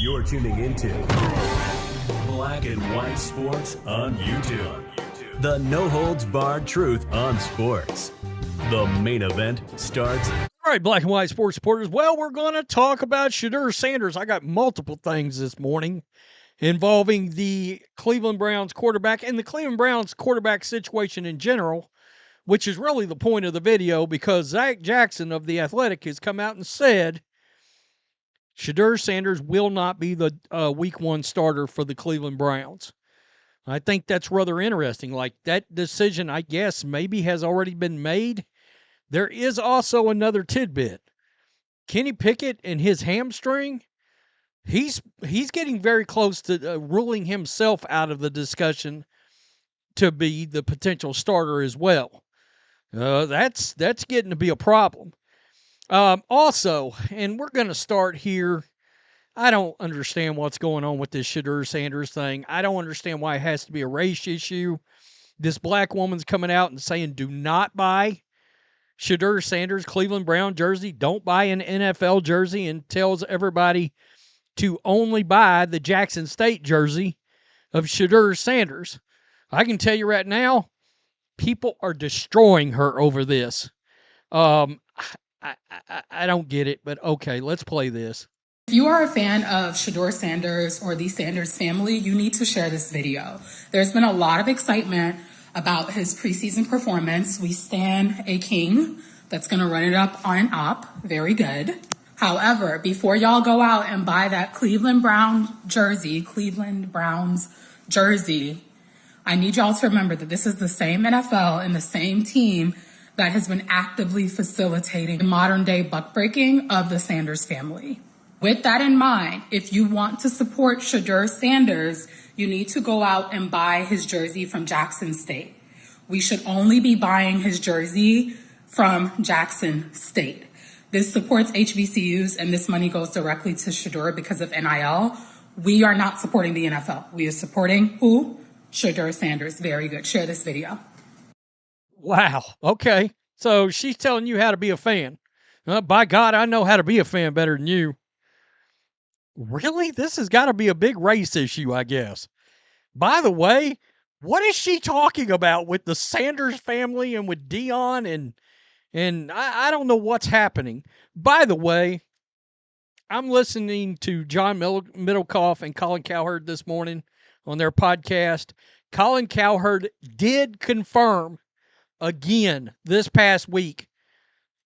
You're tuning into Black and White Sports on YouTube. The no-holds-barred truth on sports. The main event starts. All right, Black and White Sports supporters. Well, we're going to talk about Shedeur Sanders. I got multiple things this morning involving the Cleveland Browns quarterback and the Cleveland Browns quarterback situation in general, which is really the point of the video because Zach Jackson of The Athletic has come out and said Shedeur Sanders will not be the week one starter for the Cleveland Browns. I think that's rather interesting. Like, that decision, I guess, maybe has already been made. There is also another tidbit. Kenny Pickett and his hamstring, he's getting very close to ruling himself out of the discussion to be the potential starter as well. That's getting to be a problem. Also, and we're going to start here, I don't understand what's going on with this Shedeur Sanders thing. I don't understand why it has to be a race issue. This black woman's coming out and saying, do not buy Shedeur Sanders Cleveland Brown jersey. Don't buy an NFL jersey, and tells everybody to only buy the Jackson State jersey of Shedeur Sanders. I can tell you right now, people are destroying her over this. I don't get it, but okay, let's play this. If you are a fan of Shedeur Sanders or the Sanders family, you need to share this video. There's been a lot of excitement about his preseason performance. We stand a king that's going to run it up on and up. Very good. However, before y'all go out and buy that Cleveland Browns jersey, I need y'all to remember that this is the same NFL and the same team that has been actively facilitating modern day buck breaking of the Sanders family. With that in mind, if you want to support Shedeur Sanders, you need to go out and buy his jersey from Jackson State. We should only be buying his jersey from Jackson State. This supports HBCUs, and this money goes directly to Shedeur because of NIL. We are not supporting the NFL. We are supporting who? Shedeur Sanders. Very good. Share this video. Wow. Okay. So she's telling you how to be a fan. By God, I know how to be a fan better than you. Really? This has got to be a big race issue, I guess. By the way, what is she talking about with the Sanders family and with Dillon and I don't know what's happening. By the way, I'm listening to John Middlecoff and Colin Cowherd this morning on their podcast. Colin Cowherd did confirm again this past week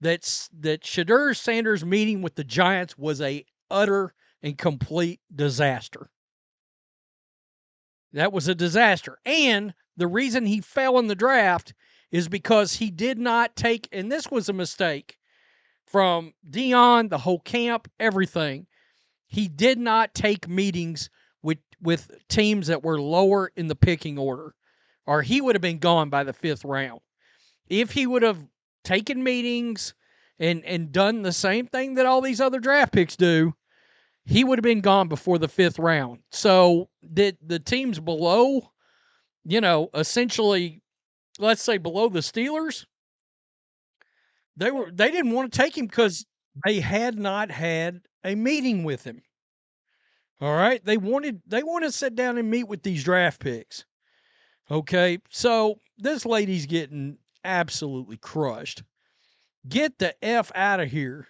that Shedeur Sanders' meeting with the Giants was a utter and complete disaster. That was a disaster. And the reason he fell in the draft is because he did not take, and this was a mistake from Dillon, the whole camp, everything. He did not take meetings with teams that were lower in the picking order, or he would have been gone by the 5th round. If he would have taken meetings and done the same thing that all these other draft picks do, he would have been gone before the 5th round. So the teams below, essentially, let's say below the Steelers, they didn't want to take him because they had not had a meeting with him. All right, they wanted to sit down and meet with these draft picks. Okay, so this lady's getting absolutely crushed. Get the F out of here.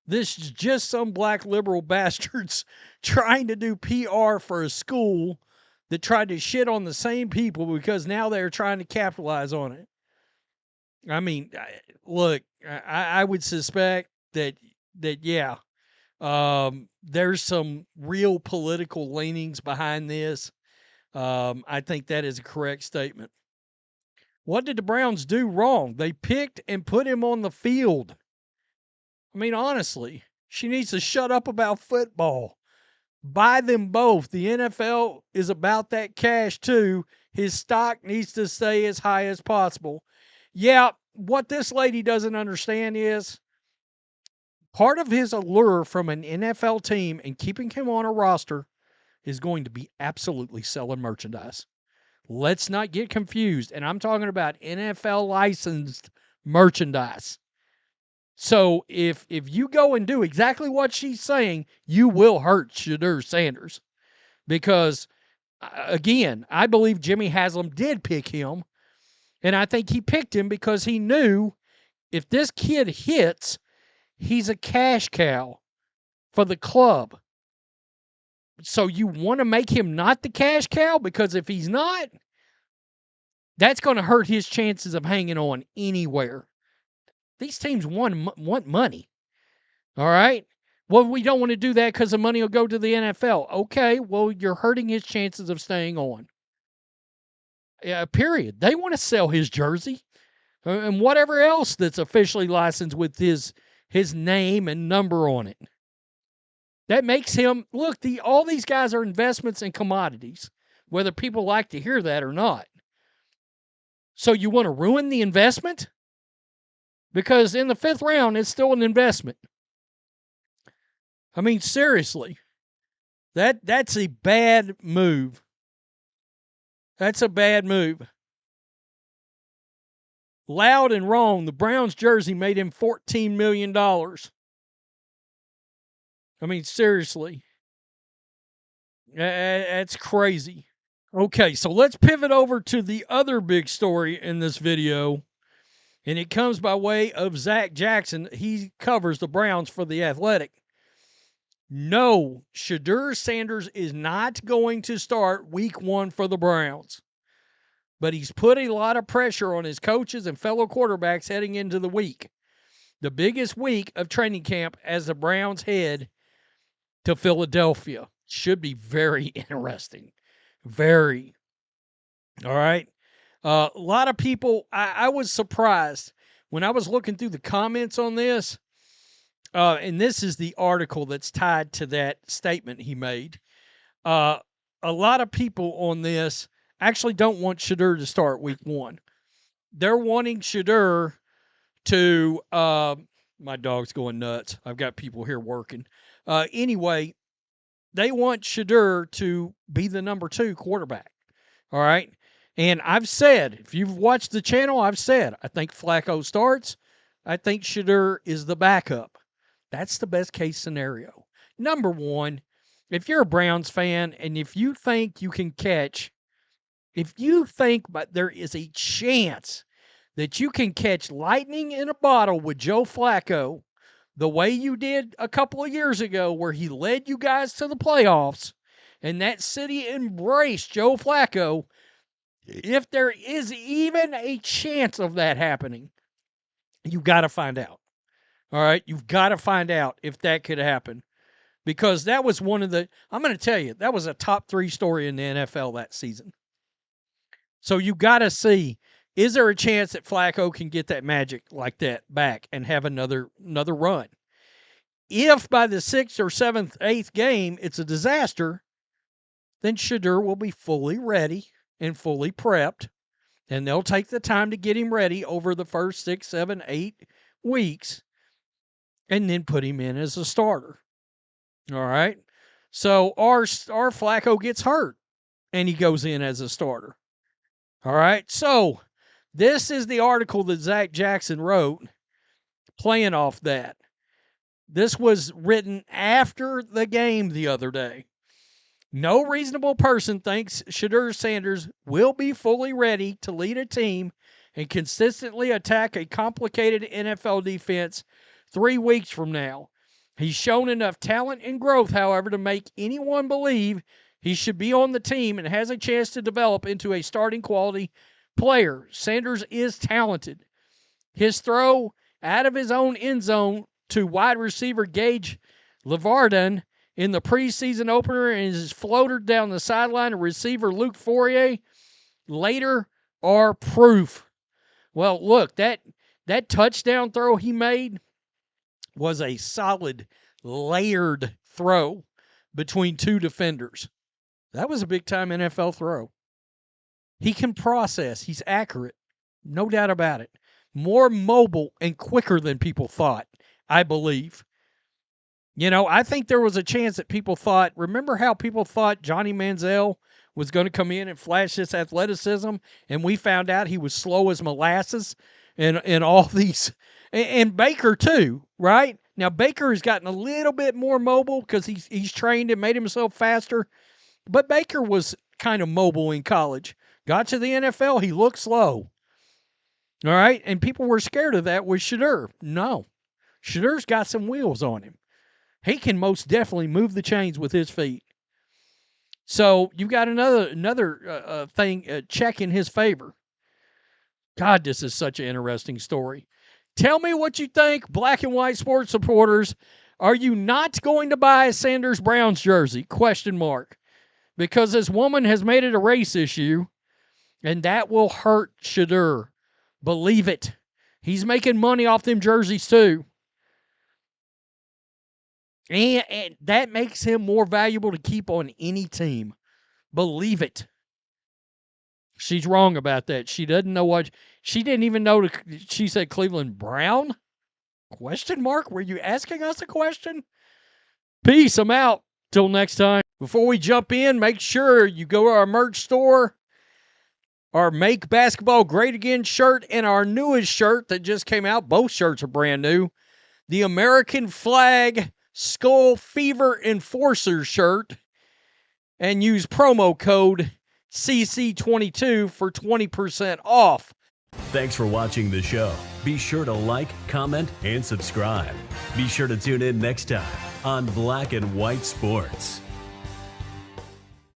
This is just some black liberal bastards trying to do PR for a school that tried to shit on the same people because now they're trying to capitalize on it. I mean, look, I would suspect that yeah, there's some real political leanings behind this. I think that is a correct statement. What did the Browns do wrong? They picked and put him on the field. I mean, honestly, she needs to shut up about football. Buy them both. The NFL is about that cash too. His stock needs to stay as high as possible. Yeah, what this lady doesn't understand is part of his allure from an NFL team and keeping him on a roster is going to be absolutely selling merchandise. Let's not get confused. And I'm talking about NFL licensed merchandise. So if you go and do exactly what she's saying, you will hurt Shedeur Sanders. Because, again, I believe Jimmy Haslam did pick him. And I think he picked him because he knew if this kid hits, he's a cash cow for the club. So you want to make him not the cash cow? Because if he's not, that's going to hurt his chances of hanging on anywhere. These teams want money. All right? Well, we don't want to do that because the money will go to the NFL. Okay, well, you're hurting his chances of staying on. Yeah, period. They want to sell his jersey and whatever else that's officially licensed with his name and number on it. That makes him, look, all these guys are investments in commodities, whether people like to hear that or not. So you want to ruin the investment? Because in the 5th round, it's still an investment. I mean, seriously, that's a bad move. That's a bad move. Loud and wrong. The Browns jersey made him $14 million. I mean, seriously. That's crazy. Okay, so let's pivot over to the other big story in this video. And it comes by way of Zach Jackson. He covers the Browns for The Athletic. No, Shedeur Sanders is not going to start week 1 for the Browns. But he's put a lot of pressure on his coaches and fellow quarterbacks heading into the week. The biggest week of training camp as the Browns head to Philadelphia. Should be very interesting. Very. All right. A lot of people, I was surprised when I was looking through the comments on this. And this is the article that's tied to that statement he made. A lot of people on this actually don't want Shedeur to start week 1. They're wanting Shedeur to, my dog's going nuts. I've got people here working. Anyway, they want Shedeur to be the number 2 quarterback. All right. And I've said, if you've watched the channel, I've said, I think Flacco starts. I think Shedeur is the backup. That's the best case scenario. Number 1, if you're a Browns fan and if you think you can catch, but there is a chance that you can catch lightning in a bottle with Joe Flacco the way you did a couple of years ago where he led you guys to the playoffs and that city embraced Joe Flacco, if there is even a chance of that happening, you've got to find out. All right? You've got to find out if that could happen. Because that was one of the, I'm going to tell you, that was a top 3 story in the NFL that season. So you got to see, is there a chance that Flacco can get that magic like that back and have another run? If by the 6th or 7th, 8th game it's a disaster, then Shedeur will be fully ready and fully prepped, and they'll take the time to get him ready over the first 6, 7, 8 weeks, and then put him in as a starter. All right? So our Flacco gets hurt, and he goes in as a starter. All right? So this is the article that Zach Jackson wrote, playing off that. This was written after the game the other day. No reasonable person thinks Shedeur Sanders will be fully ready to lead a team and consistently attack a complicated NFL defense 3 weeks from now. He's shown enough talent and growth, however, to make anyone believe he should be on the team and has a chance to develop into a starting quality player. Sanders is talented. His throw out of his own end zone to wide receiver Gage Lavardin in the preseason opener and his floater down the sideline to receiver Luke Fourier later are proof. Well, look, that touchdown throw he made was a solid, layered throw between 2 defenders. That was a big-time NFL throw. He can process. He's accurate. No doubt about it. More mobile and quicker than people thought, I believe. You know, I think there was a chance that people thought, remember how people thought Johnny Manziel was going to come in and flash this athleticism, and we found out he was slow as molasses and all these And Baker too, right? Now Baker has gotten a little bit more mobile because he's trained and made himself faster. But Baker was kind of mobile in college. Got to the NFL, he looked slow. All right, and people were scared of that with Shedeur. No, Shedeur's got some wheels on him. He can most definitely move the chains with his feet. So you've got another thing check in his favor. God, this is such an interesting story. Tell me what you think, black and white sports supporters. Are you not going to buy a Sanders Browns jersey? Question mark. Because this woman has made it a race issue, and that will hurt Shedeur. Believe it. He's making money off them jerseys too. And that makes him more valuable to keep on any team. Believe it. She's wrong about that. She doesn't know what. She didn't even know. She said Cleveland Brown? Question mark? Were you asking us a question? Peace. I'm out. Till next time. Before we jump in, make sure you go to our merch store. Our Make Basketball Great Again shirt and our newest shirt that just came out. Both shirts are brand new. The American Flag Skull Fever Enforcer shirt. And use promo code CC22 for 20% off. Thanks for watching the show. Be sure to like, comment, and subscribe. Be sure to tune in next time on Black and White Sports.